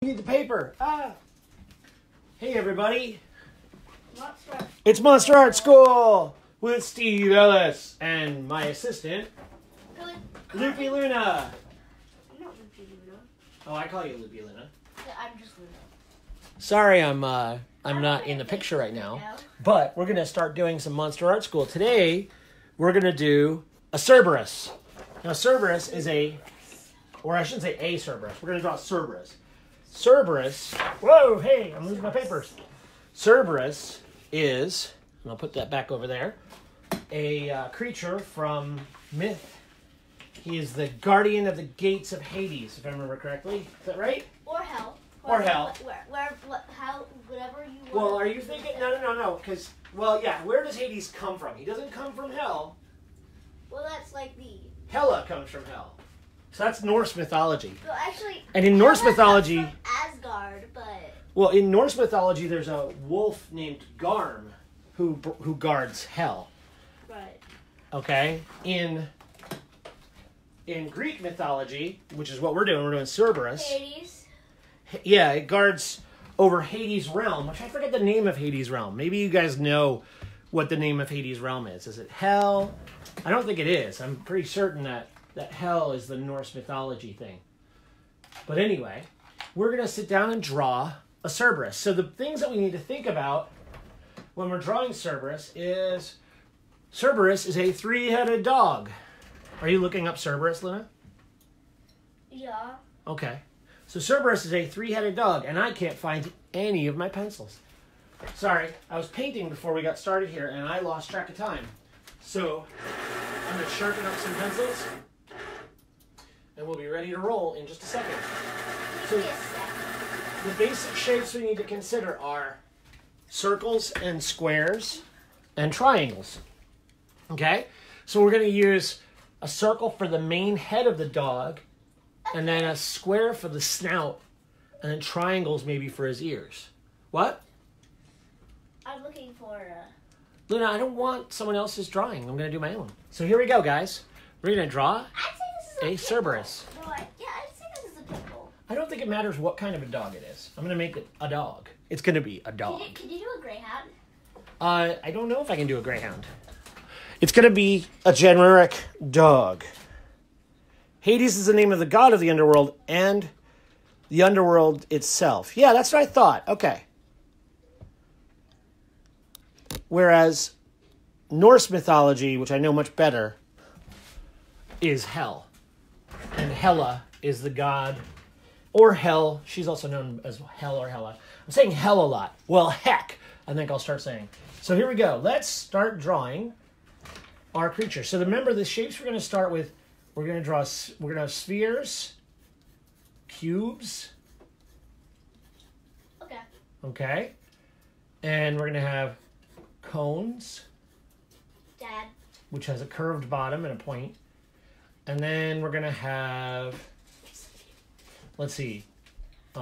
Need the paper. Hey everybody. Monster. It's Monster Art School with Steve Ellis and my assistant, Loopy Luna. I'm not Loopy Luna. Oh, I call you Loopy Luna. Yeah, I'm just Luna. Sorry, I'm not in the picture right now. But we're gonna start doing some Monster Art School. Today, we're gonna do a cerberus. Now, cerberus is or I shouldn't say a cerberus. We're gonna draw a cerberus. Cerberus, whoa, hey, I'm losing my papers. Cerberus is, and I'll put that back over there, a creature from myth. He is the guardian of the gates of Hades, if I remember correctly. Is that right? Or hell. Or hell. How, whatever you want. Well, are you thinking, no, because, well, yeah, where does Hades come from? He doesn't come from hell. Well, that's like the... Hela comes from hell. So that's Norse mythology. Well, actually... And in Norse mythology... From Asgard, but... Well, in Norse mythology, there's a wolf named Garm who guards hell. Right. Okay? In Greek mythology, which is what we're doing Cerberus. Hades. Yeah, it guards over Hades' realm, which I forget the name of Hades' realm. Maybe you guys know what the name of Hades' realm is. Is it hell? I don't think it is. I'm pretty certain that hell is the Norse mythology thing. But anyway, we're going to sit down and draw a Cerberus. So the things that we need to think about when we're drawing Cerberus is a three-headed dog. Are you looking up Cerberus, Luna? Yeah. Okay. So Cerberus is a three-headed dog, and I can't find any of my pencils. Sorry, I was painting before we got started here, and I lost track of time. So I'm going to sharpen up some pencils, and we'll be ready to roll in just a second. So the basic shapes we need to consider are circles and squares and triangles. Okay? So we're going to use a circle for the main head of the dog, and then a square for the snout, and then triangles maybe for his ears. What? I'm looking for Luna, I don't want someone else's drawing. I'm going to do my own. So here we go, guys. We're going to draw I'd say this is a Cerberus. No, I'd say this is a pickle. I don't think it matters what kind of a dog it is. I'm going to make it a dog. It's going to be a dog. Can you do a greyhound? I don't know if I can do a greyhound. It's going to be a generic dog. Hades is the name of the god of the underworld and the underworld itself. Yeah, that's what I thought. Okay. Whereas Norse mythology, which I know much better, is hell. And Hela is the god, or hell. She's also known as hell or Hela. I'm saying hell a lot. Well, heck, I think I'll start saying. So here we go. Let's start drawing our creature. So remember the shapes we're going to start with. We're going to have spheres, cubes. Okay. Okay. And we're going to have cones, Dad. which has a curved bottom and a point. And then we're going to have, let's see, we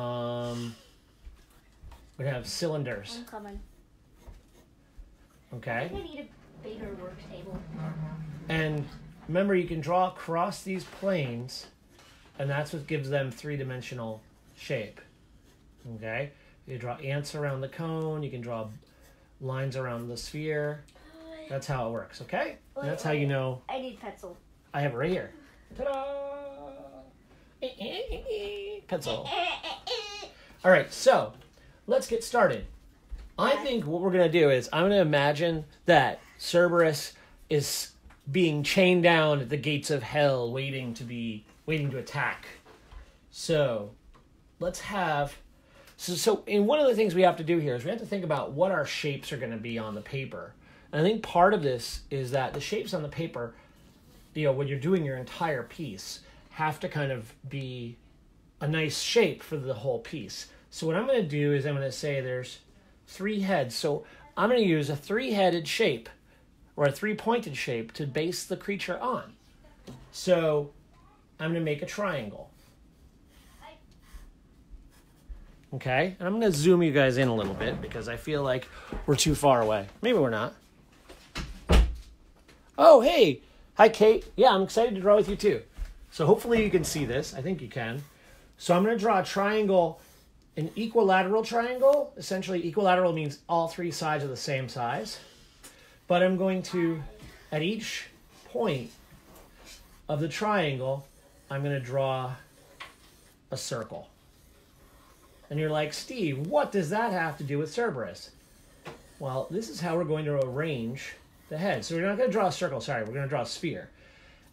have cylinders. I'm coming. Okay. I think I need a bigger work table. And remember, you can draw across these planes, and that's what gives them three-dimensional shape. Okay? You draw ants around the cone. You can draw lines around the sphere. That's how it works, okay? And that's how you know. I need pencil. I have it right here. Ta-da! Pencil. All right, so let's get started. I think what we're going to do is I'm going to imagine that Cerberus is being chained down at the gates of hell, waiting to attack. So let's have... So in one of the things we have to do here is we have to think about what our shapes are going to be on the paper. And I think part of this is that the shapes on the paper, when you're doing your entire piece, have to kind of be a nice shape for the whole piece. So what I'm going to do is I'm going to say there's three heads. So I'm going to use a three-headed shape or a three-pointed shape to base the creature on. So I'm going to make a triangle. Okay, and I'm going to zoom you guys in a little bit because I feel like we're too far away. Maybe we're not. Oh, hey. Hi, Kate. Yeah, I'm excited to draw with you too. So hopefully you can see this. I think you can. So I'm going to draw a triangle An equilateral triangle, essentially equilateral means all three sides are the same size. But I'm going to, at each point of the triangle, I'm going to draw a circle. And you're like, Steve, what does that have to do with Cerberus? Well, this is how we're going to arrange the head. So we're not going to draw a circle, sorry, we're going to draw a sphere.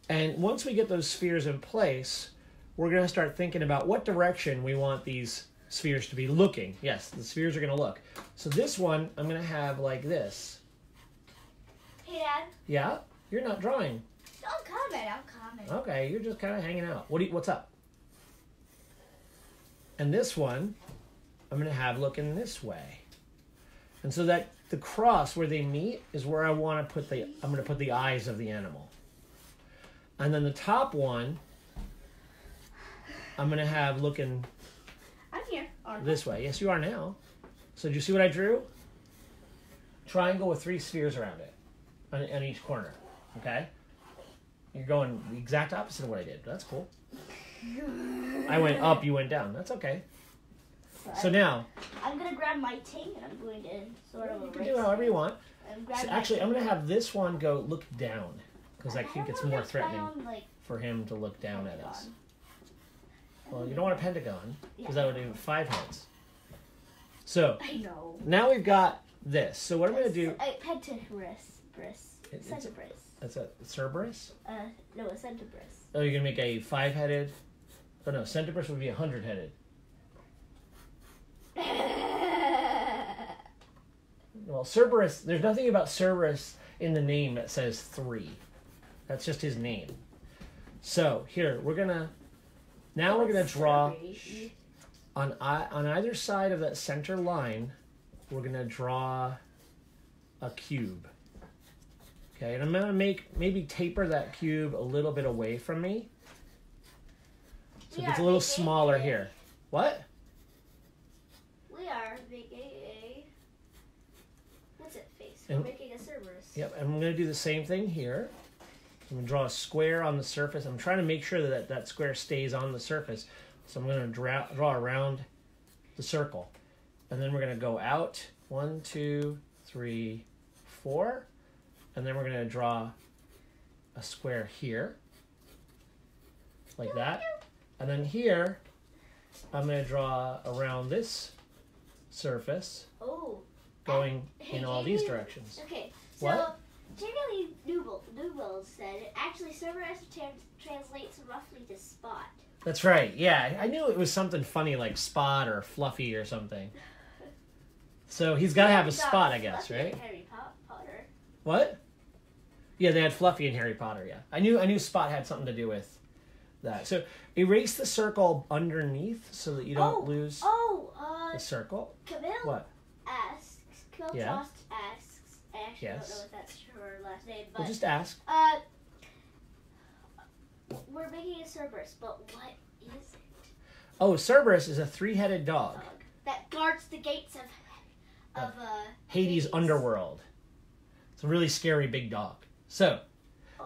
And once we get those spheres in place, we're going to start thinking about what direction we want these spheres to be looking. Yes, the spheres are going to look. So this one, I'm going to have like this. Hey, Dad. Yeah? You're not drawing. I'm coming. Okay, you're just kind of hanging out. What's up? And this one, I'm going to have looking this way. And so that the cross where they meet is where I want to put I'm going to put the eyes of the animal. And then the top one, I'm going to have looking I'm here. this way. Yes, you are now. So do you see what I drew? Triangle with 3 spheres around it on each corner. Okay? You're going the exact opposite of what I did. That's cool. I went up, you went down. That's okay. So now, I'm going to grab my ting and I'm going to sort of you can do however you want. So actually, I'm going to have this one go look down because I think it's more threatening for him to look down at us. Well, you don't want a pentagon because that would be 5 heads. So I know. Now we've got this. So what I'm going to do... Centibris. That's a cerberus? No, a centibris. Oh, you're going to make a 5-headed... Oh no, centibris would be 100-headed. Well, Cerberus, there's nothing about Cerberus in the name that says 3. That's just his name. So, here, we're going to draw, on either side of that center line, we're going to draw a cube. Okay, and I'm going to maybe taper that cube a little bit away from me. So it's a little smaller here. What? We are making a... What's it face? We're making a Cerberus. Yep, and I'm going to do the same thing here. I'm going to draw a square on the surface. I'm trying to make sure that square stays on the surface. So I'm going to draw around the circle. And then we're going to go out. 1, 2, 3, 4. And then we're going to draw a square here. Like that. And then here, I'm going to draw around this surface. Oh. Going in all these directions. Okay, so what? Jamie Newell said actually Cerberus translates roughly to spot. That's right. Yeah, I knew it was something funny like spot or fluffy or something. So he's got to have a spot, I guess, right? Harry Potter. What? Yeah, they had Fluffy in Harry Potter. Yeah, I knew spot had something to do with that. So erase the circle underneath so that you don't lose the circle. Camille. What? Asks. Camille Frost asks. I actually don't know if that's her last name, but we'll just ask. We're making a Cerberus, but what is it? Oh, Cerberus is a 3-headed dog that guards the gates of Hades' underworld. It's a really scary big dog. So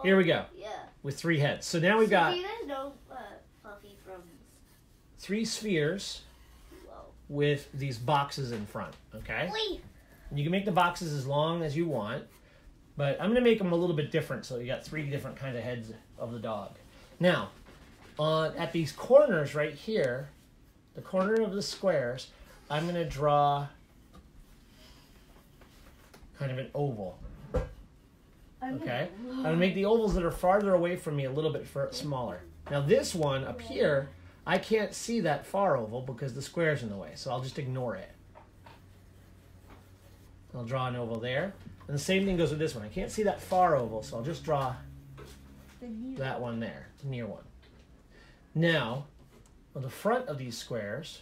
here we go. Yeah. With 3 heads. So now we've got. Do you guys know Fluffy from 3 spheres with these boxes in front. Okay. And you can make the boxes as long as you want, but I'm going to make them a little bit different. So you got 3 different kinds of heads of the dog. Now, at these corners right here, the corner of the squares, I'm going to draw kind of an oval. Okay? I'm going to make the ovals that are farther away from me a little bit smaller. Now this one up here, I can't see that far oval because the square's in the way, so I'll just ignore it. I'll draw an oval there. And the same thing goes with this one. I can't see that far oval, so I'll just draw that one there, the near one. Now, on the front of these squares,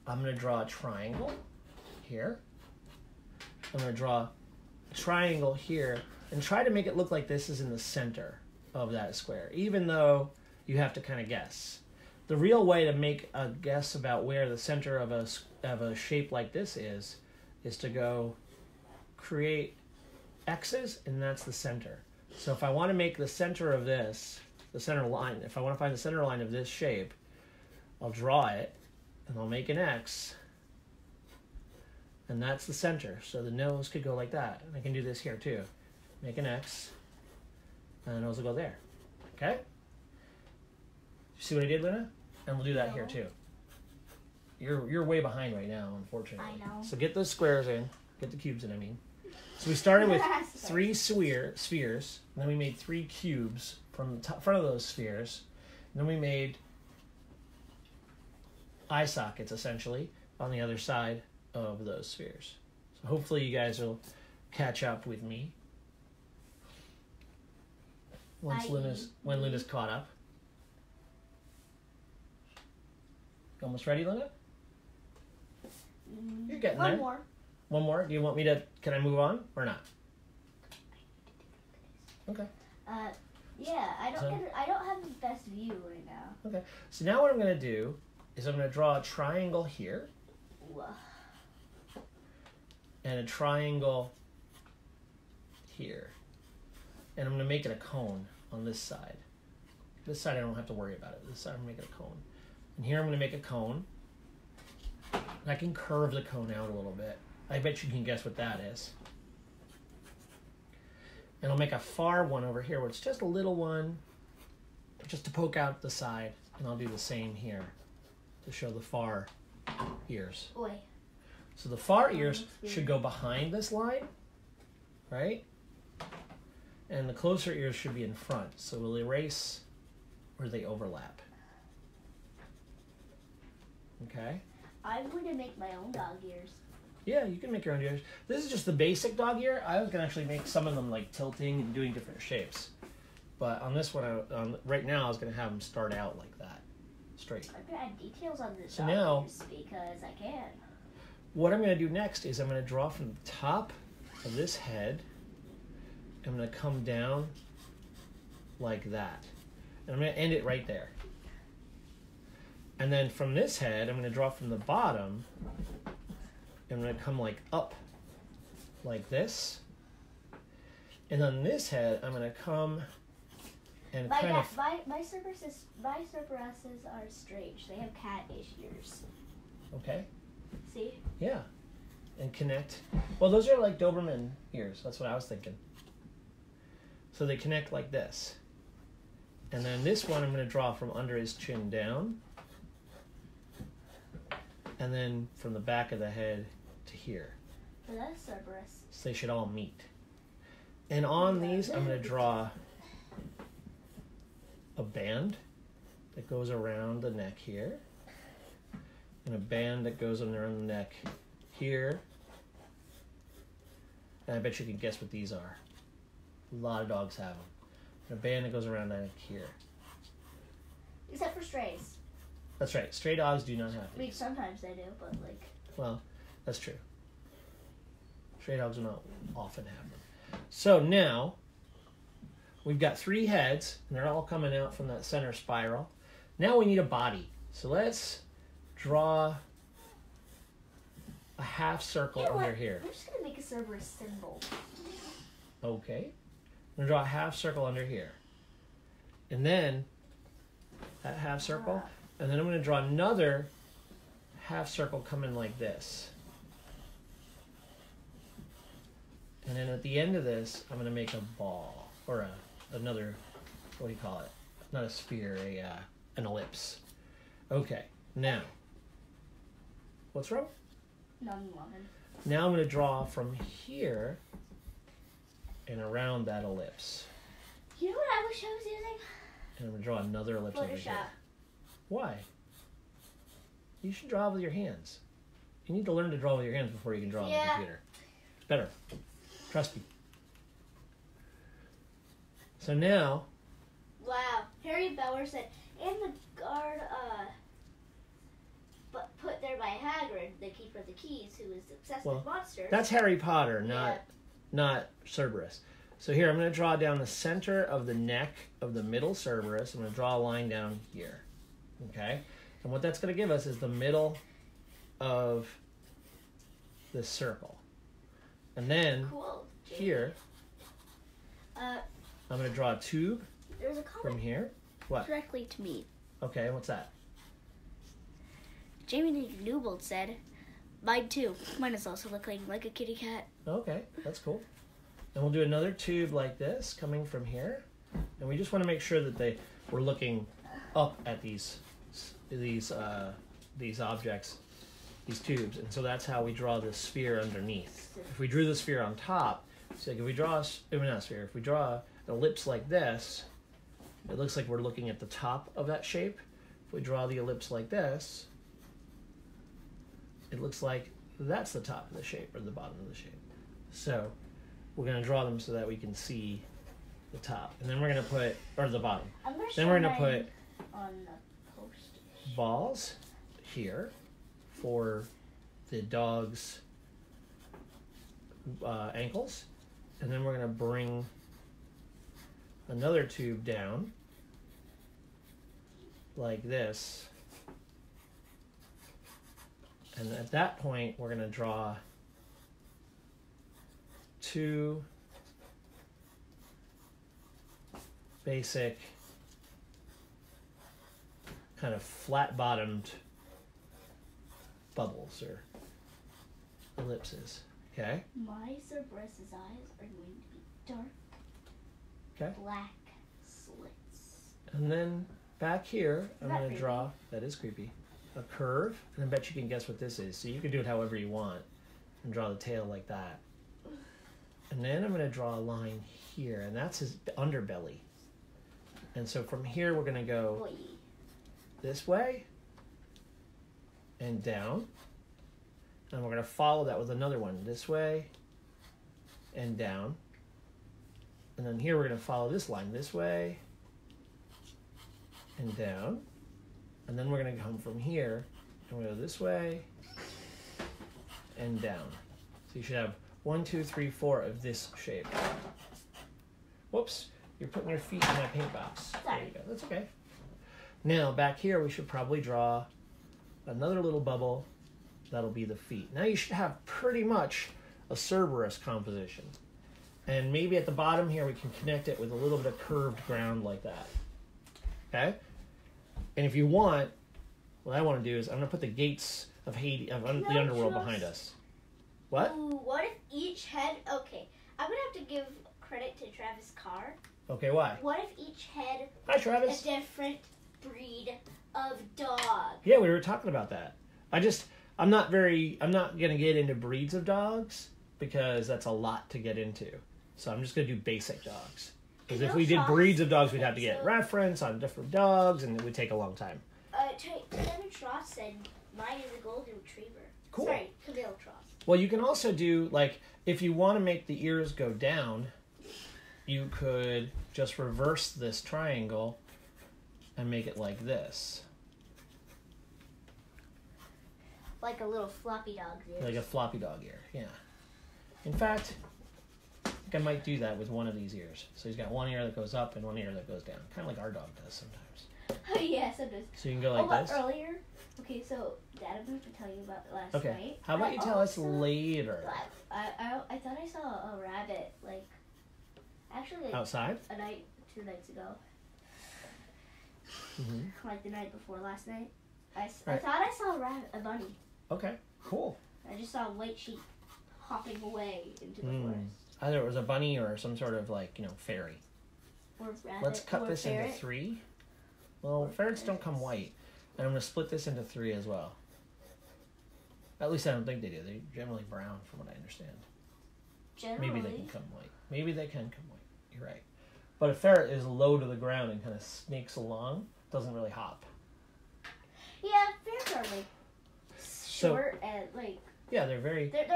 I'm going to draw a triangle here. I'm going to draw a triangle here and try to make it look like this is in the center of that square, even though you have to kind of guess. The real way to make a guess about where the center of a shape like this is to go create X's, and that's the center. So if I want to make the center of this, the center line, if I want to find the center line of this shape, I'll draw it, And I'll make an X. And that's the center. So the nose could go like that. And I can do this here too. Make an X. And the nose will go there. Okay? You see what I did, Luna? And we'll do that here too. You're way behind right now, unfortunately. I know. So get those squares in. Get the cubes in, I mean. So we started with 3 spheres. And then we made 3 cubes from the front of those spheres. And then we made eye sockets, essentially, on the other side of those spheres. So hopefully you guys will catch up with me when Luna's caught up. Almost ready, Luna? You're getting there. One more. Do you want me to? Can I move on or not? Okay. Yeah, I don't have the best view right now. Okay. So now what I'm going to do is I'm going to draw a triangle here. And a triangle here. And I'm going to make it a cone on this side. This side I don't have to worry about it. This side I'm going to make it a cone. And here I'm going to make a cone. And I can curve the cone out a little bit. I bet you can guess what that is. And I'll make a far one over here where it's just a little one, just to poke out the side. And I'll do the same here to show the far ears. Boy. So the far ears should go behind this line, right? And the closer ears should be in front. So we'll erase where they overlap. Okay? I'm going to make my own dog ears. Yeah, you can make your own ears. This is just the basic dog ear. I was going to actually make some of them like tilting and doing different shapes. But on this one, right now, I was going to have them start out like that, straight. I'm going to add details on the So dog now, ears because I can. What I'm going to do next is I'm going to draw from the top of this head. I'm going to come down like that. And I'm going to end it right there. And then from this head, I'm going to draw from the bottom. I'm going to come like up like this. And on this head, I'm going to come and my cerberuses are strange. They have cat-ish ears. Okay. See? Yeah. And connect. Well, those are like Doberman ears. That's what I was thinking. So they connect like this. And then this one I'm going to draw from under his chin down. And then from the back of the head to here. Well, that's Cerberus. So they should all meet. And on these, I'm going to draw a band that goes around the neck here. And a band that goes around the neck here. And I bet you can guess what these are. A lot of dogs have them. And a band that goes around the neck here. Except for strays. That's right. Stray dogs do not have these. I mean, sometimes they do, but like... Well, that's true. Stray dogs do not often have them. So now, we've got 3 heads, and they're all coming out from that center spiral. Now we need a body. So let's draw a half circle under here. I'm just going to make a Cerberus symbol. Okay. I'm going to draw a half circle under here. And then, that half circle... And then I'm going to draw another half circle coming like this. And then at the end of this, I'm going to make a ball. Or another, what do you call it? Not a sphere, an ellipse. Okay, now. What's wrong? Nothing. Now I'm going to draw from here and around that ellipse. You know what I wish I was using? And I'm going to draw another ellipse over here. Photoshop. Why? You should draw with your hands. You need to learn to draw with your hands before you can draw on the computer. It's better. Trust me. So now... Wow. Harry Bauer said, and the guard but put there by Hagrid, the keeper of the keys, who is obsessed with monsters. That's Harry Potter, not Cerberus. So here, I'm going to draw down the center of the neck of the middle Cerberus. I'm going to draw a line down here. Okay, and what that's going to give us is the middle of this circle. And then here, I'm going to draw a tube there's a from here. What? Directly to me. Okay, what's that? Jamie Newbold said, mine too. Mine is also looking like a kitty cat. Okay, that's cool. And we'll do another tube like this coming from here. And we just want to make sure that we're looking up at these objects, these tubes. And so that's how we draw the sphere underneath. If we drew the sphere on top, so like if we draw if we draw an ellipse like this, it looks like we're looking at the top of that shape. If we draw the ellipse like this, it looks like that's the top of the shape or the bottom of the shape. So we're going to draw them so that we can see the top. And then we're going to put, or the bottom. Then we're going to put on the post balls here for the dog's ankles. And then we're going to bring another tube down like this. And at that point, we're going to draw two basic kind of flat-bottomed bubbles or ellipses. Okay? My cerberus's eyes are going to be dark, Okay. black slits. And then back here, I'm that going to creepy? draw, that is creepy, a curve. And I bet you can guess what this is. So you can do it however you want and draw the tail like that. And then I'm going to draw a line here, and that's his underbelly. And so from here, we're going to go Boy. this way and down. And we're going to follow that with another one this way and down. And then here, we're going to follow this line this way and down. And then we're going to come from here and we'll go this way and down. So you should have 1, 2, 3, 4 of this shape. Whoops, you're putting your feet in my paint box. There you go, that's okay. Now back here we should probably draw another little bubble. That'll be the feet. Now you should have pretty much a Cerberus composition. And maybe at the bottom here we can connect it with a little bit of curved ground like that. Okay? And if you want, what I want to do is I'm going to put the gates of Hades, of the underworld behind us. What? Ooh, what if each head... Okay, I'm going to have to give credit to Travis Carr. Okay, why? What if each head Hi, Travis. a different breed of dog? Yeah, we were talking about that. I'm not going to get into breeds of dogs because that's a lot to get into. So I'm just going to do basic dogs. Because if we did breeds of dogs, we'd have to get reference on different dogs, and it would take a long time. Kevin Tross said mine is a golden retriever. Cool. Sorry, Camille Tross. Well, you can also do, like, if you want to make the ears go down, you could just reverse this triangle and make it like this. Like a little floppy dog's ear. Like a floppy dog ear, yeah. In fact, I think I might do that with one of these ears. So he's got one ear that goes up and one ear that goes down. Kind of like our dog does sometimes. Oh, yeah, sometimes. So you can go like this. Earlier, okay, so Dad, I'm going to tell you about last Okay. night. How about you tell us later? I thought I saw a rabbit, like, actually, like, Outside? 2 nights ago. Mm-hmm. Like the night before last night. I Right. thought I saw a bunny. Okay, cool. I just saw a white sheep hopping away into the forest. Either it was a bunny or some sort of, like, fairy. Or rabbit. Let's cut or this ferret. into 3. Well, ferrets don't come white. And I'm going to split this into 3 as well. At least I don't think they do. They're generally brown from what I understand. Generally. Maybe they can come white. Maybe they can come white. You're right. But a ferret is low to the ground and kind of snakes along. Doesn't really hop. Yeah, ferrets are like short and like. Yeah, they're very. They're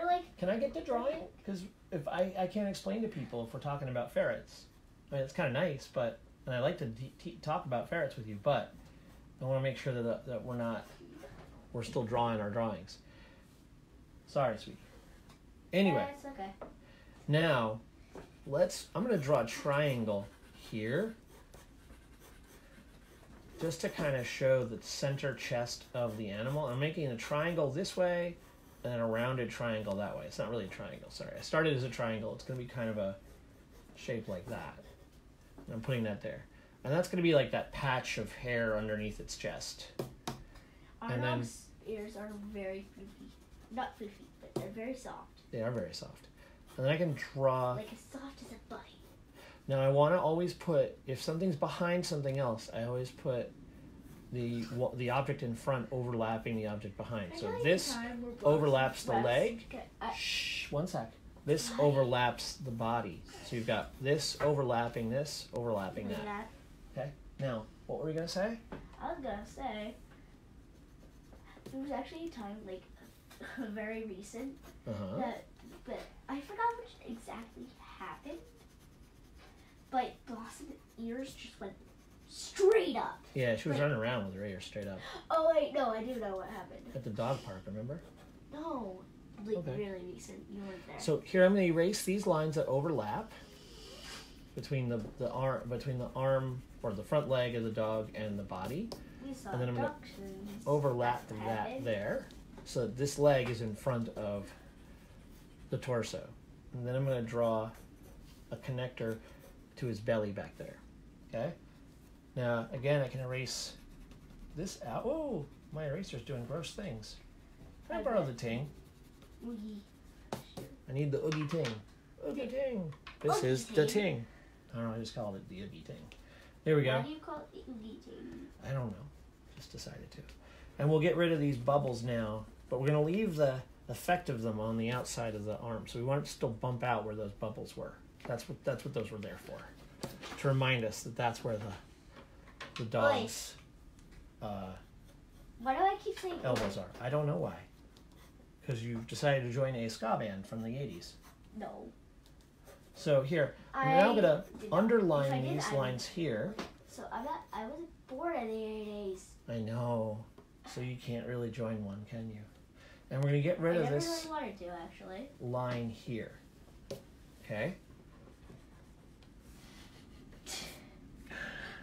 like. Can I get the drawing? Because if I can't explain to people if we're talking about ferrets. I mean, it's kind of nice, but and I like to talk about ferrets with you, but I want to make sure that we're still drawing our drawings. Sorry, sweetie. Anyway. Yeah, it's okay. Now, I'm going to draw a triangle here. Just to kind of show the center chest of the animal. I'm making a triangle this way and then a rounded triangle that way. It's not really a triangle, sorry. I started as a triangle. It's going to be kind of a shape like that. And I'm putting that there. And that's going to be like that patch of hair underneath its chest. Our And then dog's ears are very floofy. Not floofy, but they're very soft. they are very soft. And then I can draw. Like as soft as a bunny. Now I want to always put, if something's behind something else, I always put the object in front overlapping the object behind. So this overlaps the leg. Shh, one sec. This overlaps the body. So you've got this overlapping that. Okay. Now, what were we gonna say? I was gonna say there was actually a time, like very recent, that, but I forgot what exactly happened. But Blossom's ears just went straight up. Yeah, she was running around with her ears straight up. Oh wait, no, I do know what happened. At the dog park, remember? No, like really recent. You weren't there. So here I'm going to erase these lines that overlap between the arm or the front leg of the dog and the body. And then I'm going to overlap that there. So this leg is in front of the torso. And then I'm going to draw a connector to his belly back there. Okay? Now, again, I can erase this out. Oh, my eraser's doing gross things. Can I borrow the ting? Oogie. I need the Oogie ting. Oogie ting. This Oogie is the ting. ting. I don't know, I just called it the Oogie ting. There we go. Why do you call it the Oogie ting? I don't know. Just decided to. And we'll get rid of these bubbles now, but we're going to leave the effect of them on the outside of the arm. So we want it to still bump out where those bubbles were. That's what those were there for. To remind us that that's where the dog's why do I keep saying elbows are. I don't know why. Because you decided to join a ska band from the 80s. No. So here, I'm now going to underline these lines here. So I wasn't born in the 80s. I know. So you can't really join one, can you? And we're going to get rid of this really wanted to, actually. line here. Okay?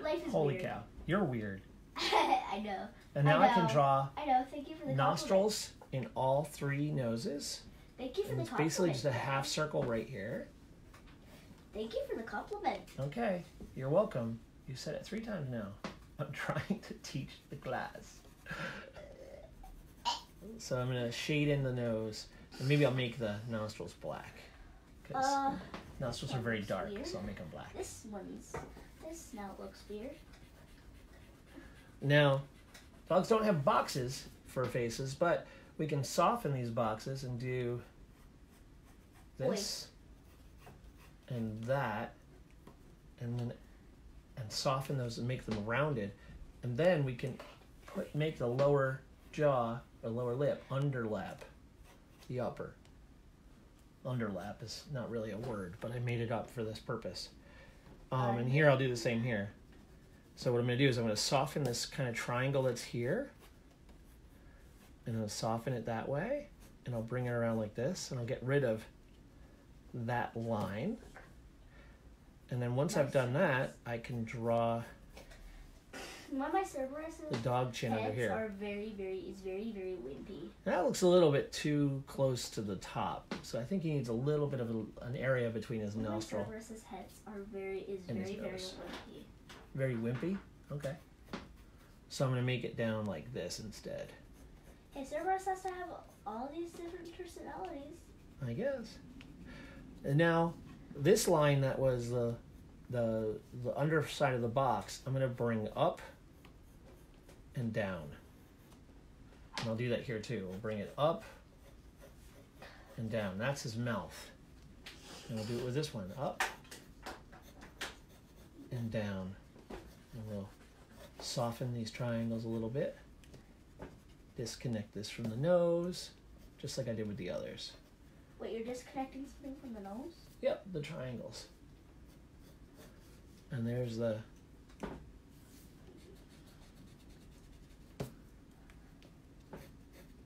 Life is Holy weird. cow. You're weird. I know. And now I can draw I know. Thank you for the nostrils in all three noses. Thank you for And the it's compliment. basically just a half circle right here. Thank you for the compliment. Okay, you're welcome. You said it 3 times now. I'm trying to teach the class. So I'm going to shade in the nose. And maybe I'll make the nostrils black. Because nostrils are very dark, weird. so I'll make them black. This now looks weird. Now, dogs don't have boxes for faces, but we can soften these boxes and do this and that, and soften those and make them rounded, and then we can make the lower jaw or lower lip underlap the upper. Underlap is not really a word, but I made it up for this purpose. And here I'll do the same here. So what I'm going to do is I'm going to soften this kind of triangle that's here, and I'll soften it that way, and I'll bring it around like this, and I'll get rid of that line. And then once I've done that, I can draw One of my cerberus the dog chin under here. are very, very wimpy. That looks a little bit too close to the top, so I think he needs a little bit of an area between his nostril. My cerberus heads are very wimpy. Very wimpy? Okay. So I'm going to make it down like this instead. Hey, Cerberus has to have all these different personalities. I guess. And now, this line that was the underside of the box, I'm going to bring up and down. And I'll do that here too. We'll bring it up and down. That's his mouth. And we'll do it with this one. Up and down. And we'll soften these triangles a little bit. Disconnect this from the nose, just like I did with the others. Wait, you're disconnecting something from the nose? Yep, the triangles. And there's the...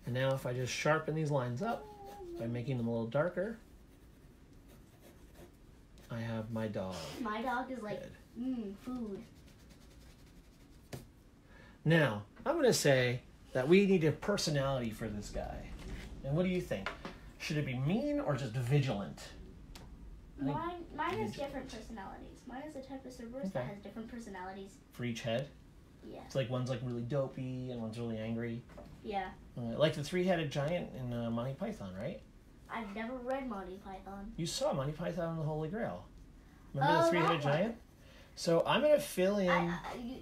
And now if I just sharpen these lines up by making them a little darker, I have my dog. My dog is like, food. Now, I'm going to say that we need a personality for this guy. And what do you think? Should it be mean or just vigilant? Mine has different personalities. Mine is a type of cerberus that has different personalities. For each head? Yeah. It's like one's like really dopey and one's really angry. Yeah. Like the three-headed giant in Monty Python, right? I've never read Monty Python. You saw Monty Python and the Holy Grail. Remember the Oh, three-headed that one. giant? So I'm going to fill in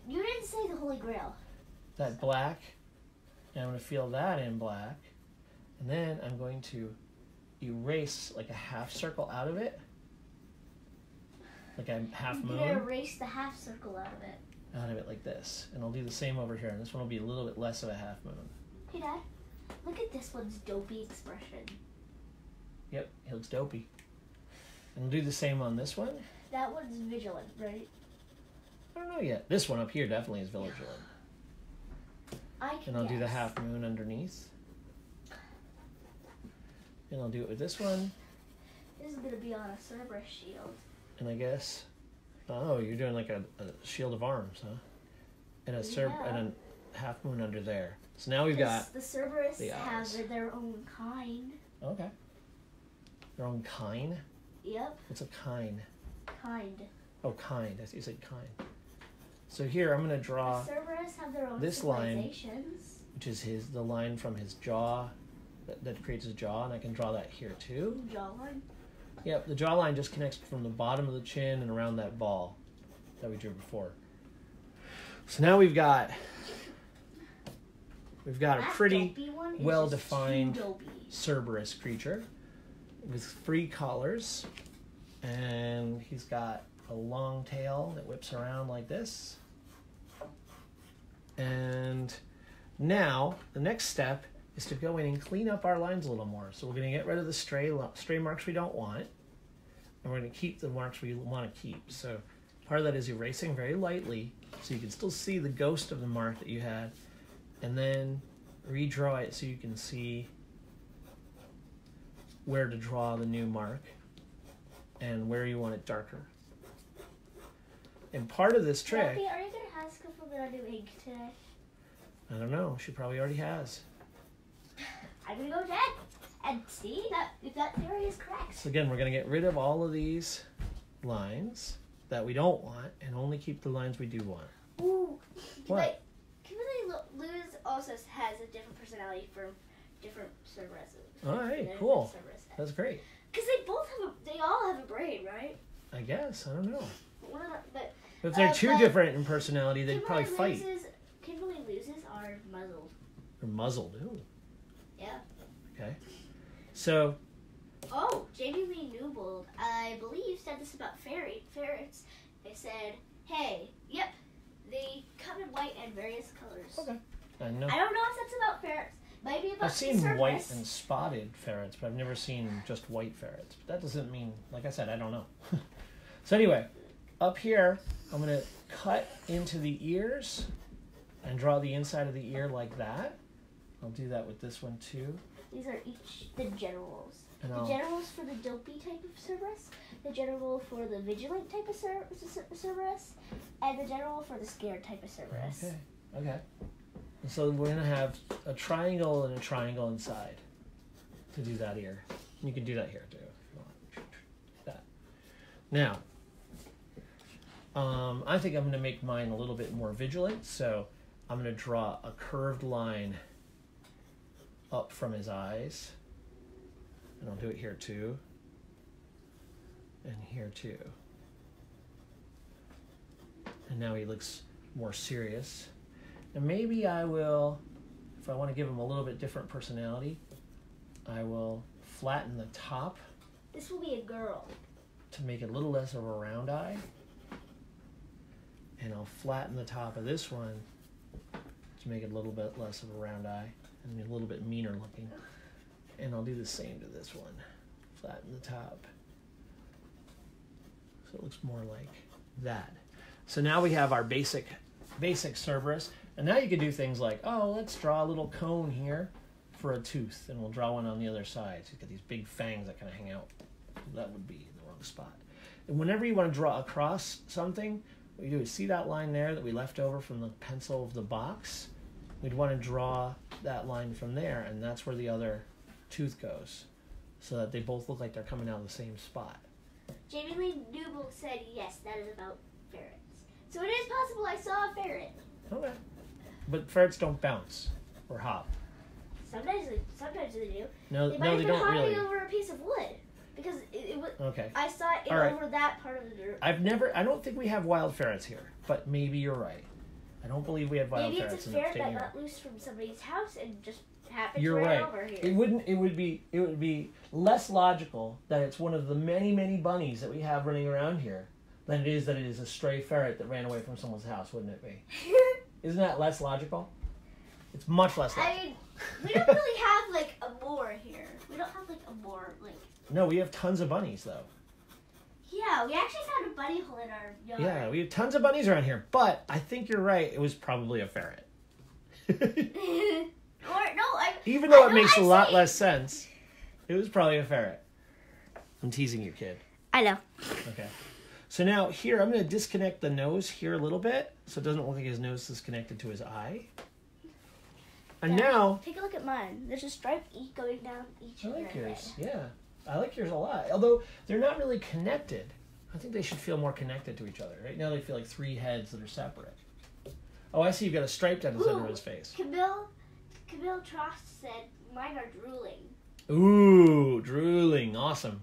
You didn't say the Holy Grail. that black, and I'm going to fill that in black, and then I'm going to erase like a half circle out of it, like a half moon. You're going to erase the half circle out of it. Out of it like this, and I'll do the same over here, and this one will be a little bit less of a half moon. Hey, Dad, look at this one's dopey expression. Yep, he looks dopey. And we'll do the same on this one. That one's vigilant, right? I don't know yet. This one up here definitely is vigilant. And I'll do the half moon underneath. And I'll do it with this one. This is going to be on a Cerberus shield. And I guess, oh, you're doing like a shield of arms, huh? And and a half moon under there. So now we've got the Cerberus the eyes. have their own kind. Okay. Their own kind? Yep. What's a kind? Kind. Oh, kind. I see you said kind. So here I'm going to draw The Cerberus have their own this line, civilizations. which is the line from his jaw, that creates his jaw, and I can draw that here too. Jawline. Yep, the jawline just connects from the bottom of the chin and around that ball that we drew before. So now we've got a pretty well-defined Cerberus creature with free collars, and he's got a long tail that whips around like this. And now the next step is to go in and clean up our lines a little more. So we're going to get rid of the stray marks we don't want, and we're going to keep the marks we want to keep. So part of that is erasing very lightly so you can still see the ghost of the mark that you had, and then redraw it so you can see where to draw the new mark and where you want it darker. And part of this trick... Daddy, are you going to ask if we're going to do ink today? I don't know. She probably already has. I'm going to go check and see if that theory is correct. So again, we're going to get rid of all of these lines that we don't want and only keep the lines we do want. Ooh. What? Kimberly Luz also has a different personality from different Cerberuses. All right, cool. That's great. Because they all have a brain, right? I guess. I don't know. But if they're too different in personality, they'd probably fight. Kimberly Luz's are muzzled. Or muzzled, ooh. Yeah. Okay. So... Oh, Jamie Lee Newbold, I believe, said this about ferrets. They said, hey, yep, they come in white and various colors. Okay. I know. I don't know if that's about ferrets. Maybe about I've seen Cerberus. white and spotted ferrets, but I've never seen just white ferrets. But that doesn't mean, like I said, I don't know. So anyway, up here, I'm going to cut into the ears and draw the inside of the ear like that. I'll do that with this one too. These are each the generals. And the generals for the dopey type of Cerberus, the general for the vigilant type of Cerberus, and the general for the scared type of Cerberus. Okay. And so we're going to have a triangle and a triangle inside to do that ear. You can do that here too if you want. That. Now, I think I'm going to make mine a little bit more vigilant, so I'm going to draw a curved line up from his eyes. And I'll do it here too. And here too. And now he looks more serious. And maybe I will, if I want to give him a little bit different personality, I will flatten the top. This will be a girl. To make it a little less of a round eye. And I'll flatten the top of this one to make it a little bit less of a round eye and a little bit meaner looking. And I'll do the same to this one. Flatten the top. So it looks more like that. So now we have our basic Cerberus. And now you can do things like, oh, let's draw a little cone here for a tooth. And we'll draw one on the other side. So you've got these big fangs that kind of hang out. That would be in the wrong spot. And whenever you want to draw across something, what you do is see that line there that we left over from the pencil of the box? We'd want to draw that line from there, and that's where the other tooth goes, so that they both look like they're coming out of the same spot. Jamie Lee Newbold said, yes, that is about ferrets. So it is possible I saw a ferret. Okay. But ferrets don't bounce or hop. Sometimes they do. No, they no, they don't really. over a piece of wood because it was. Okay. I saw it over that part of the dirt. I don't think we have wild ferrets here, but maybe you're right. I don't believe we have wild ferrets in the Maybe it's a ferret that got loose from somebody's house and just happened You're to run right. over here. It would be less logical that it's one of the many, many bunnies that we have running around here than it is a stray ferret that ran away from someone's house, wouldn't it be? Isn't that less logical? It's much less logical. I mean, we don't really have like a moor here. We don't have like a moor like. No, we have tons of bunnies though. Yeah, we actually found a bunny hole in our yard. Yeah, we have tons of bunnies around here, but I think you're right. It was probably a ferret. Even though it makes a lot less sense, it was probably a ferret. I'm teasing you, kid. I know. Okay. So now here, I'm going to disconnect the nose here a little bit so it doesn't look like his nose is connected to his eye. And now... Take a look at mine. There's a stripe going down each ear. I like yours. Yeah. I like yours a lot. Although they're not really connected. I think they should feel more connected to each other. Right now they feel like three heads that are separate. Oh, I see you've got a stripe down the center of his face. Camille Trost said, mine are drooling. Ooh, drooling. Awesome.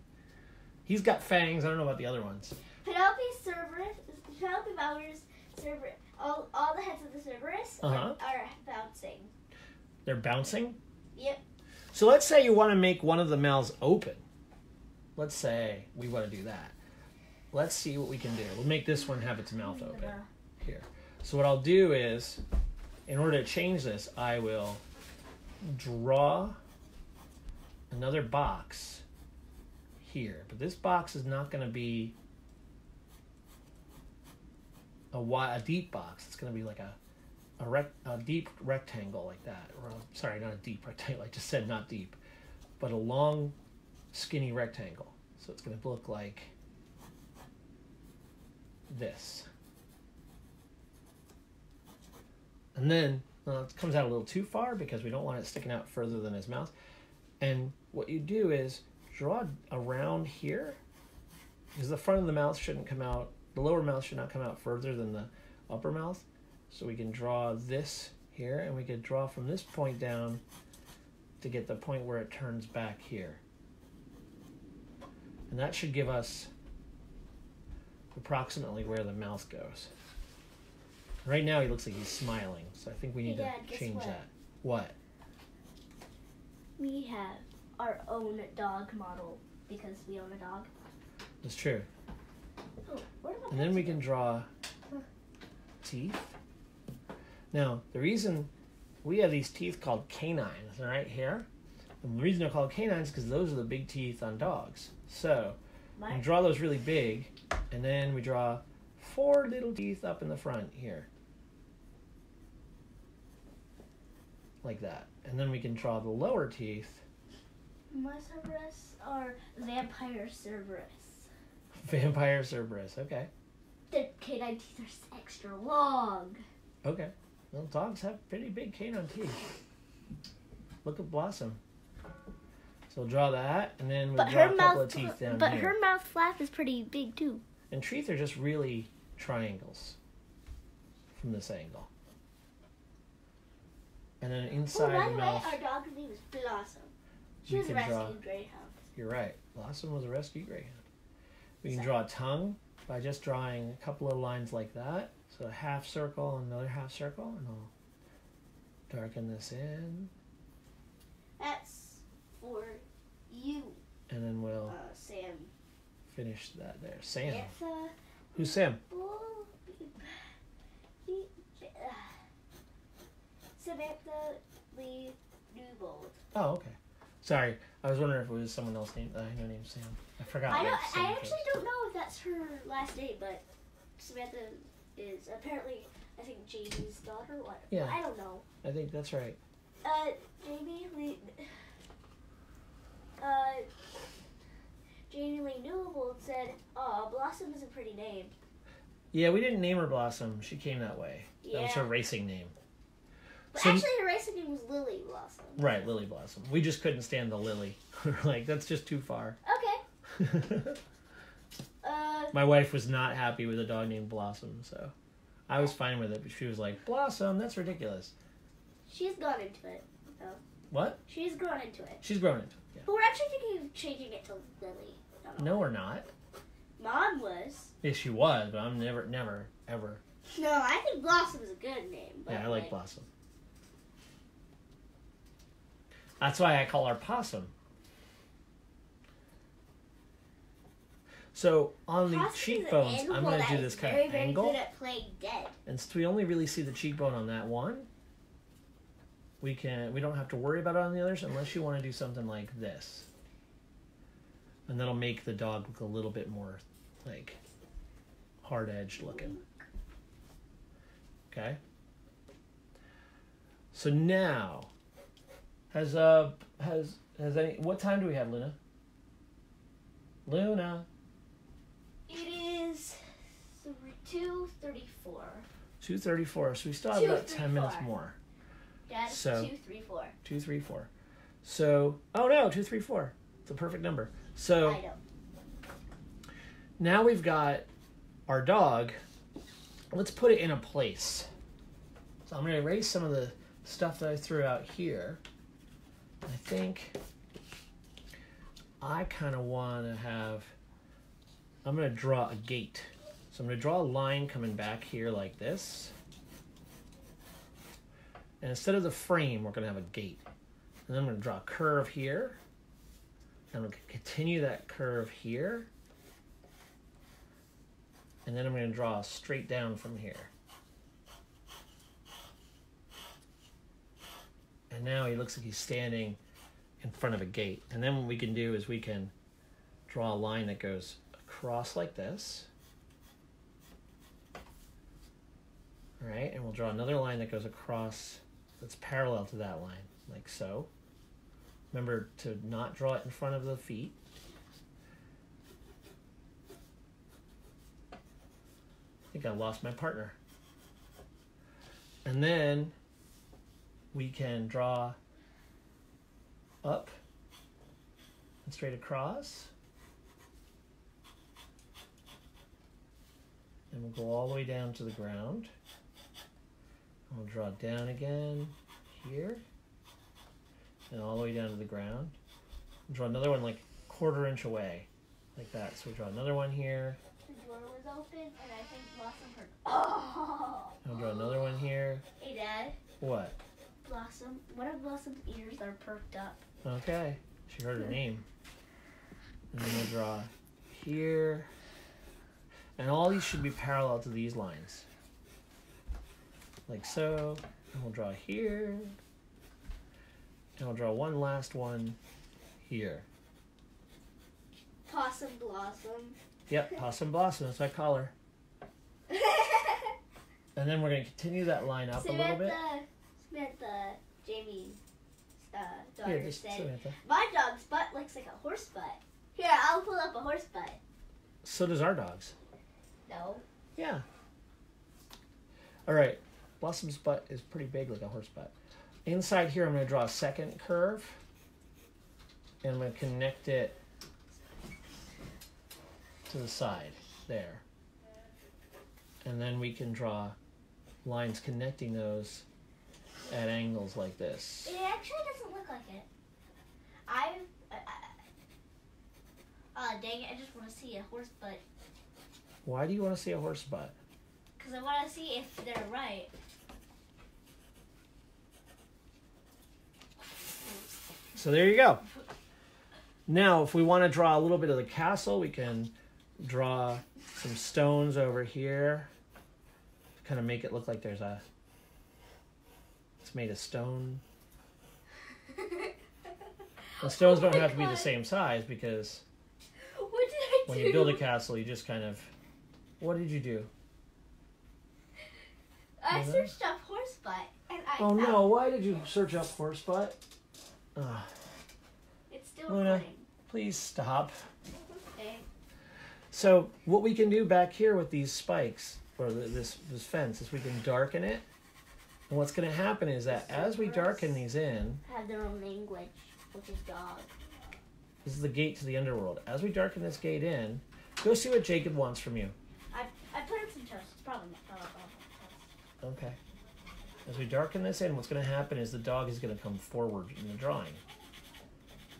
He's got fangs. I don't know about the other ones. Penelope Bowers, Cerberus, all the heads of the Cerberus are bouncing. They're bouncing? Yep. So let's say you want to make one of the mouths open. Let's say we want to do that. Let's see what we can do. We'll make this one have its mouth open. Here. So what I'll do is, in order to change this, I will draw another box here. But this box is not going to be a deep box. It's going to be like a deep rectangle like that. Or sorry, not a deep rectangle. I just said not deep. But a long, skinny rectangle. So it's going to look like this. And then it comes out a little too far because we don't want it sticking out further than his mouth. And what you do is draw around here, because the front of the mouth shouldn't come out, the lower mouth should not come out further than the upper mouth. So we can draw this here, and we could draw from this point down to get the point where it turns back here. And that should give us approximately where the mouth goes. Right now he looks like he's smiling, so I think we need to change that. What? We have our own dog model because we own a dog. That's true. Oh, and then we can draw teeth. Now, the reason we have these teeth called canines right here, and the reason they're called canines is because those are the big teeth on dogs. So, we draw those really big, and then we draw 4 little teeth up in the front here. Like that. And then we can draw the lower teeth. My Cerberus are vampire Cerberus. Vampire Cerberus, okay. The canine teeth are extra long. Okay. Well, dogs have pretty big canine teeth. Look at Blossom. So we'll draw that, and then we'll draw a couple of teeth down here. But her mouth flap is pretty big, too. And teeth are just really triangles from this angle. And then inside the mouth... By the way, our dog's name is Blossom. She was a rescued greyhound. You're right. Blossom was a rescued greyhound. We can draw a tongue by just drawing a couple of lines like that. So a half circle and another half circle. And I'll darken this in. That's for you. And then we'll... Sam. Finish that there. Sam. It's, who's Sam? Samantha Lee Newbold. Oh, okay. Sorry, I was wondering if it was someone else named Sam. I forgot. I actually don't know if that's her last name, but Samantha is apparently, I think, Jamie's daughter. What? Yeah. I don't know. I think that's right. Jamie Lee Newbold said, "Oh, Blossom is a pretty name." Yeah, we didn't name her Blossom. She came that way. Yeah. That was her racing name. But actually, her racing name was Lily Blossom. Right, Lily Blossom. We just couldn't stand the Lily. Like, that's just too far. Okay. My wife was not happy with a dog named Blossom, so I was fine with it, but she was like, Blossom, that's ridiculous. She's gone into it, though. What? She's grown into it. She's grown into it, yeah. But we're actually thinking of changing it to Lily. No, we're not. Mom was. Yeah, she was, but I'm never, ever. No, I think Blossom is a good name. But Yeah, I like Blossom. That's why I call her Possum. So on the cheekbones, I'm going to do this kind of angle. Very good at playing dead. And since we only really see the cheekbone on that one, we don't have to worry about it on the others unless you want to do something like this. And that'll make the dog look a little bit more like hard-edged looking. Okay? So now has any what time do we have, Luna? Luna. It is 2:34. 2:34. So we still have about 10 minutes more. Dad, so 2:34. 2:34. So, oh no, 2:34. It's a perfect number. So I know. Now we've got our dog. Let's put it in a place. So I'm going to erase some of the stuff that I threw out here. I think I kind of want to have, I'm going to draw a gate. So I'm going to draw a line coming back here like this. And instead of the frame, we're going to have a gate. And then I'm going to draw a curve here. And I'm going to continue that curve here. And then I'm going to draw straight down from here. And now he looks like he's standing in front of a gate. And then what we can do is we can draw a line that goes across like this. All right, and we'll draw another line that goes across that's parallel to that line, like so. Remember to not draw it in front of the feet. I think I lost my partner. And then we can draw up and straight across. And we'll go all the way down to the ground. And we'll draw down again here. And all the way down to the ground. We'll draw another one like a 1/4 inch away. Like that. So we draw another one here. The door was open and I think Blossom heard. Oh! And we'll draw another one here. Hey, Dad. What? Blossom. One of Blossom's ears are perked up. Okay. She heard her name. And then we'll draw here. And all these should be parallel to these lines. Like so. And we'll draw here. And we'll draw one last one here. Possum Blossom. Yep, Possum Blossom. That's what I call her. And then we're going to continue that line up a little bit. Samantha, Jamie's daughter Here, just said, Samantha. my dog's butt looks like a horse butt. Here, I'll pull up a horse butt. So does our dog's. No. Yeah. All right. Blossom's butt is pretty big, like a horse butt. Inside here, I'm going to draw a second curve. And I'm going to connect it to the side there. And then we can draw lines connecting those at angles like this. It actually doesn't look like it. Dang it, I just want to see a horse butt. Why do you want to see a horse butt? Because I want to see if they're right. So there you go. Now, if we want to draw a little bit of the castle, we can draw some stones over here. Kind of make it look like there's a... It's made of stone. The stones don't have to be the same size because What did I do? when you build a castle, you just kind of... What did you do? I searched up horse butt and I Oh found no, why did you search up horse butt? it's still Luna, recording. please stop. Okay. So what we can do back here with these spikes, or this fence, is we can darken it. And what's going to happen is that as we darken these in, Have their own language, which is dog. this is the gate to the underworld. As we darken this gate in, go see what Jacob wants from you. I put in some toast. Probably not. Okay. As we darken this in, what's going to happen is the dog is going to come forward in the drawing.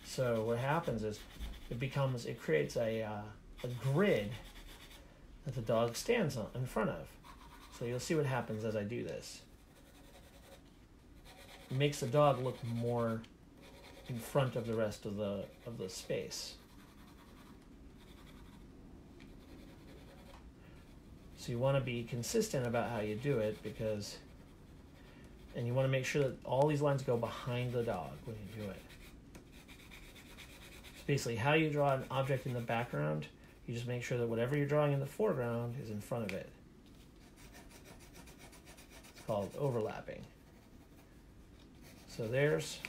So what happens is it creates a grid that the dog stands on in front of. So you'll see what happens as I do this. It makes the dog look more in front of the rest of the space. So you want to be consistent about how you do it and you want to make sure that all these lines go behind the dog when you do it. Basically, how you draw an object in the background, you just make sure that whatever you're drawing in the foreground is in front of it. It's called overlapping. So there's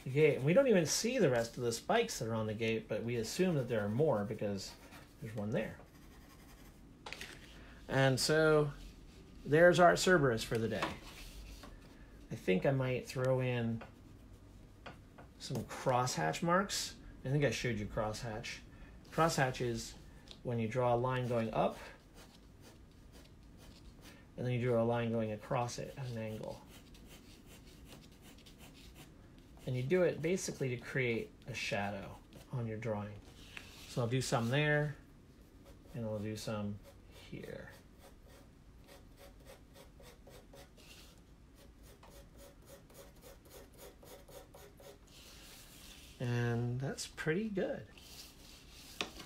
the gate. And we don't even see the rest of the spikes that are on the gate, but we assume that there are more because there's one there. And so there's our cerberus for the day. I think I might throw in some crosshatch marks. I think I showed you crosshatch. Crosshatch is when you draw a line going up, and then you draw a line going across it at an angle. And you do it basically to create a shadow on your drawing. So I'll do some there, and I'll do some here. And that's pretty good.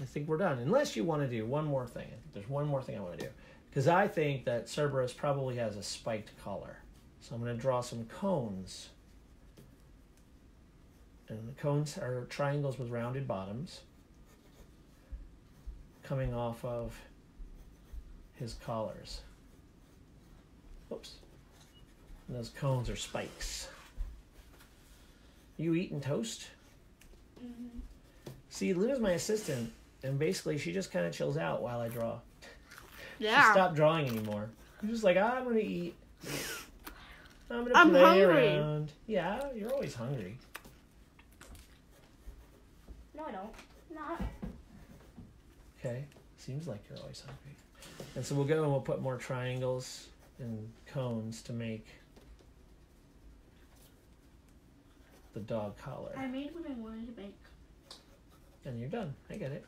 I think we're done. Unless you want to do one more thing. There's one more thing I want to do. Because I think that Cerberus probably has a spiked collar. So I'm going to draw some cones. And the cones are triangles with rounded bottoms coming off of his collars. Oops. And those cones are spikes. You eating toast? Mm-hmm. See, Luna's my assistant, and basically she just kind of chills out while I draw. Yeah. She stopped drawing anymore. She's just like, I'm going to eat. I'm going to play hungry. around. Yeah, you're always hungry. No, I don't. Not. Okay, seems like you're always hungry. And so we'll go and we'll put more triangles and cones to make the dog collar. I made what I wanted to make. And you're done. I get it.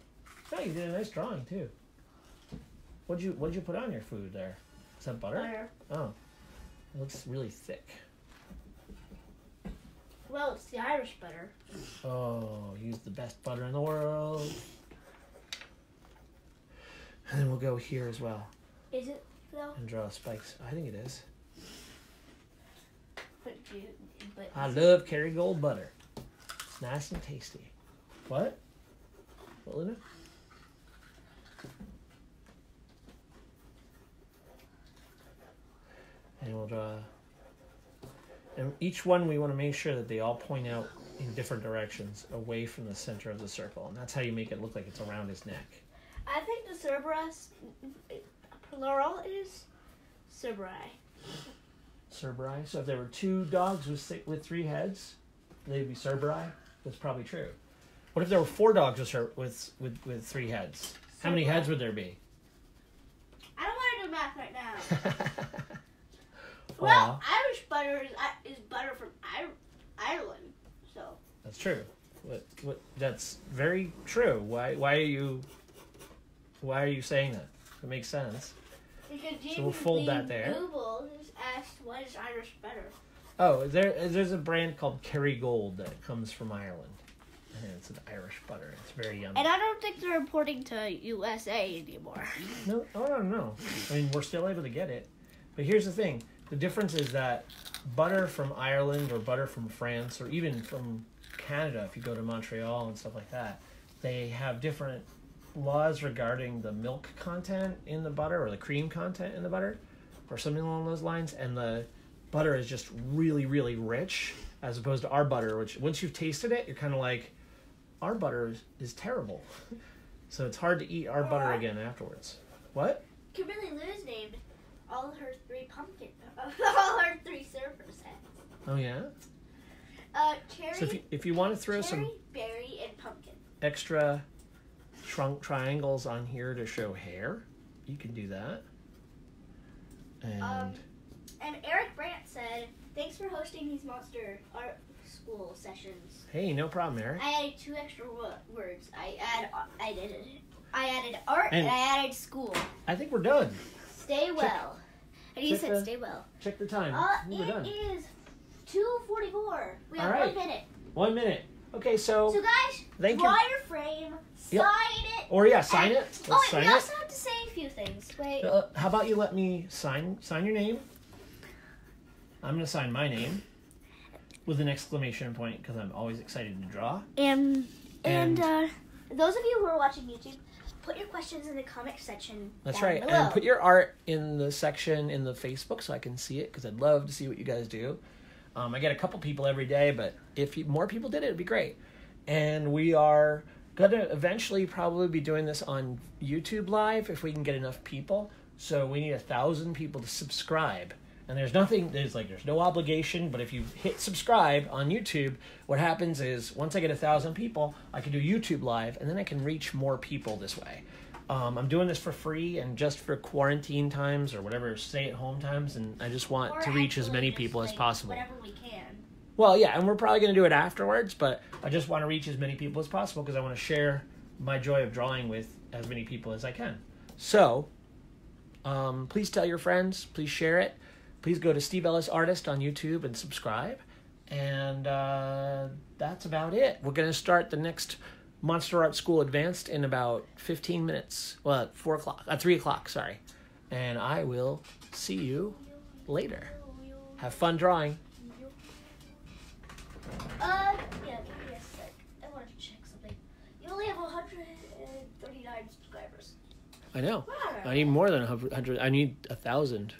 Oh, you did a nice drawing too. What'd you put on your food there? Is that butter? Butter. Oh, it looks really thick. Well, it's the Irish butter. Oh, use the best butter in the world. And then we'll go here as well. Is it though? And draw spikes. I think it is. But I love Kerrygold butter. It's nice and tasty. What? What, Luna? And we'll draw. And each one we want to make sure that they all point out in different directions away from the center of the circle. And that's how you make it look like it's around his neck. I think the Cerberus, plural, is Cerberi. Cerberi. So if there were two dogs with three heads, they'd be Cerberi. That's probably true. What if there were four dogs with three heads? How many heads would there be? I don't want to do math right now. Well, Irish butter is butter from Ireland, so. That's true. That's very true. Why are you saying that? It makes sense. Because so we'll fold that there. Google just asked what is Irish butter. Oh, there's a brand called Kerrygold that comes from Ireland. And it's an Irish butter. It's very yummy. And I don't think they're importing to USA anymore. No, I don't know. I mean, we're still able to get it. But here's the thing. The difference is that butter from Ireland or butter from France or even from Canada, if you go to Montreal and stuff like that, they have different laws regarding the milk content in the butter or the cream content in the butter or something along those lines. And the butter is just really, really rich as opposed to our butter, which once you've tasted it, you're kind of like, our butter is terrible. So it's hard to eat our butter again afterwards. What? Kimberly Lou's named all her three all her three Cerberus heads. Oh, yeah? Cherry. So if you want to throw some berry, and pumpkin. Extra triangles on here to show hair, you can do that. And Eric Brandt said, "Thanks for hosting these monster art school sessions." Hey, no problem, Eric. I added 2 extra words. I added art and I added school. I think we're done. Stay well. And he said, "Stay well." Check the time. We're done. It is 2:44. We have All right. 1 minute. 1 minute. Okay, so guys, draw your frame, sign it. Or sign it. Let's sign we it. also have to say a few things. Wait. How about you let me sign your name? I'm going to sign my name with an exclamation point because I'm always excited to draw. And those of you who are watching YouTube, put your questions in the comment section. That's down right. below. And put your art in the section in the Facebook so I can see it because I'd love to see what you guys do. I get a couple people every day, but if more people did it, it'd be great. And we are going to eventually probably be doing this on YouTube Live if we can get enough people. So we need 1,000 people to subscribe. And there's no obligation, but if you hit subscribe on YouTube, what happens is once I get 1,000 people, I can do YouTube Live, and then I can reach more people this way. I'm doing this for free and just for quarantine times or whatever, stay-at-home times, and I just want to reach as many people as possible. Whatever we can. Well, yeah, and we're probably going to do it afterwards, but I just want to reach as many people as possible because I want to share my joy of drawing with as many people as I can. So, please tell your friends. Please share it. Please go to Steve Ellis Artist on YouTube and subscribe. And that's about it. We're going to start the next Monster Art School Advanced in about 15 minutes. Well, at 3 o'clock, sorry. And I will see you later. Have fun drawing. I wanted to check something. You only have 139 subscribers. I know. I need more than 100. I need 1,000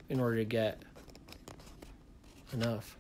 in order to get enough.